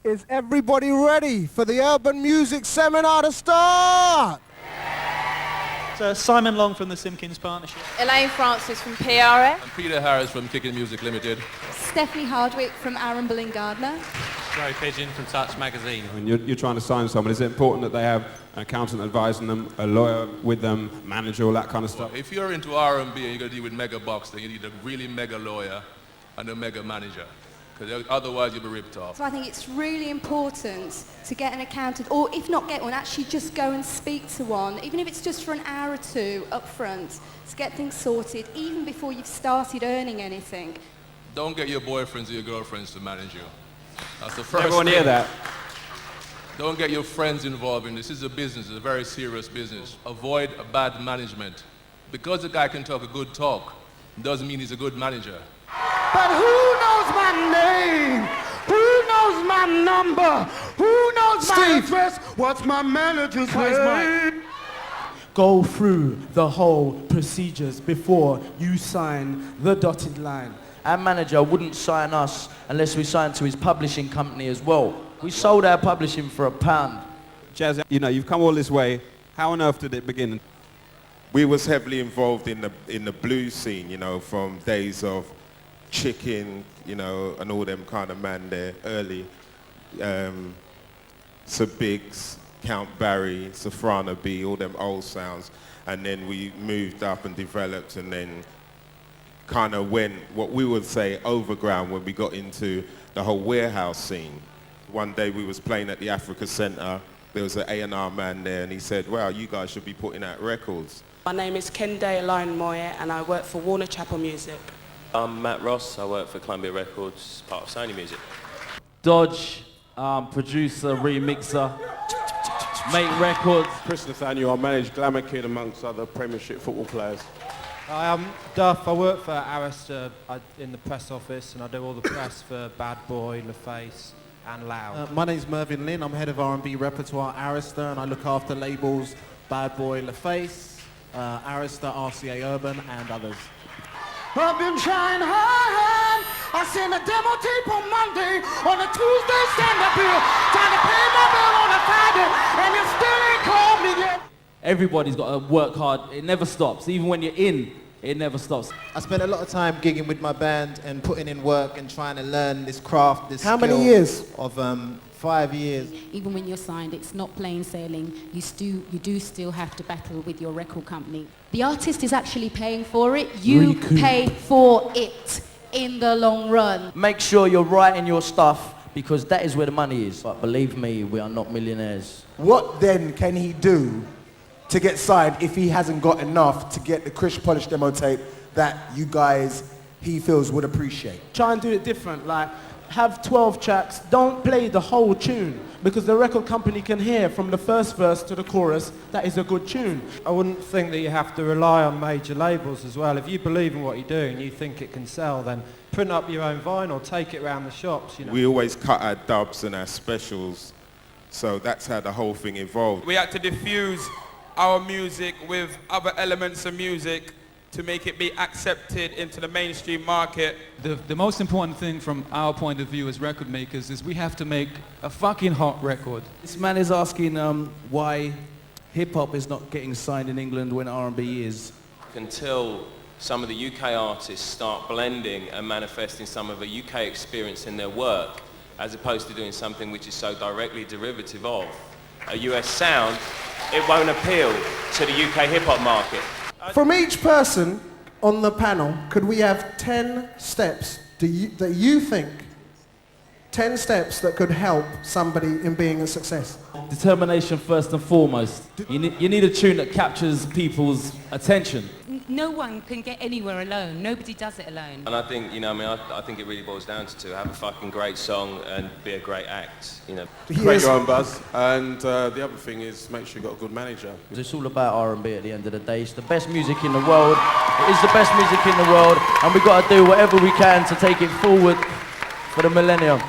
Is everybody ready for the Urban Music Seminar to start? So Simon Long from the Simpkins Partnership. Elaine Francis from PRF. And Peter Harris from Kicking Music Limited. Stephanie Hardwick from Aaron Bullen Gardner. Joe Pigeon from Touch Magazine. When you're trying to sign someone, is it important that they have an accountant advising them, a lawyer with them, manager, all that kind of stuff? Well, if you're into R&B and you're going to deal with mega box, then you need a really mega lawyer and a mega manager. Because otherwise you'll be ripped off. So I think it's really important to get an accountant, or if not get one, actually just go and speak to one, even if it's just for an hour or two up front, to get things sorted, even before you've started earning anything. Don't get your boyfriends or your girlfriends to manage you. That's the first Everyone thing. hear that? Don't get your friends involved in this. This is a business. It's a very serious business. Avoid a bad management. Because a guy can talk a good talk, doesn't mean he's a good manager. But who knows my name? Who knows my number? Who knows my address? What's my manager's name? Go through the whole procedures before you sign the dotted line. Our manager wouldn't sign us unless we signed to his publishing company as well. We sold our publishing for £1. Jazz, you know, you've come all this way. How on earth did it begin? We was heavily involved in the blues scene, you know, from days of Chicken, you know, and all them kind of man there early. Sir Biggs, Count Barry, Safrana B, all them old sounds. And then we moved up and developed and then kind of went, what we would say, overground when we got into the whole warehouse scene. One day we was playing at the Africa Centre. There was an A&R man there and he said, well, you guys should be putting out records. My name is Kende Alone Moye and I work for Warner Chappell Music. I'm Matt Ross, I work for Columbia Records, part of Sony Music. Dodge, producer, remixer, make records. Chris Nathaniel, I manage Glamour Kid amongst other Premiership football players. Hi, I'm Duff. I work for Arista in the press office and I do all the press for Bad Boy, LaFace and Loud. My name's Mervyn Lynn. I'm head of R&B repertoire at Arista and I look after labels Bad Boy, LaFace, Arista, RCA Urban and others. I've been trying hard. I sent a demo tape on Monday. On a Tuesday, send a bill. Trying to pay my bill on a Friday, and you still ain't called me yet. Everybody's got to work hard. It never stops. Even when you're in, it never stops. I spent a lot of time gigging with my band and putting in work and trying to learn this craft, this How skill many years? Of 5 years. Even when you're signed, it's not plain sailing. You do still have to battle with your record company. The artist is actually paying for it. You pay for it in the long run. Make sure you're writing your stuff because that is where the money is. But believe me, we are not millionaires. What then can he do to get signed if he hasn't got enough to get the Chris Polish demo tape that you guys, he feels would appreciate? Try and do it different, like have 12 tracks, don't play the whole tune because the record company can hear from the first verse to the chorus that is a good tune. I wouldn't think that you have to rely on major labels as well. If you believe in what you're doing and you think it can sell, then print up your own vinyl, take it around the shops, you know. We always cut our dubs and our specials, so that's how the whole thing evolved. We had to diffuse our music with other elements of music to make it be accepted into the mainstream market. The most important thing from our point of view as record makers is we have to make a fucking hot record. This man is asking why hip-hop is not getting signed in England when R&B is. Until some of the UK artists start blending and manifesting some of the UK experience in their work, as opposed to doing something which is so directly derivative of a US sound, it won't appeal to the UK hip-hop market. From each person on the panel, could we have 10 steps that you think, 10 steps that could help somebody in being a success? Determination first and foremost. You need a tune that captures people's attention. No one can get anywhere alone. Nobody does it alone. And I think, you know, I think it really boils down to have a fucking great song and be a great act, you know. Create your own buzz, and the other thing is make sure you've got a good manager. It's all about R&B at the end of the day. It's the best music in the world. It is the best music in the world, and we've got to do whatever we can to take it forward for the millennium.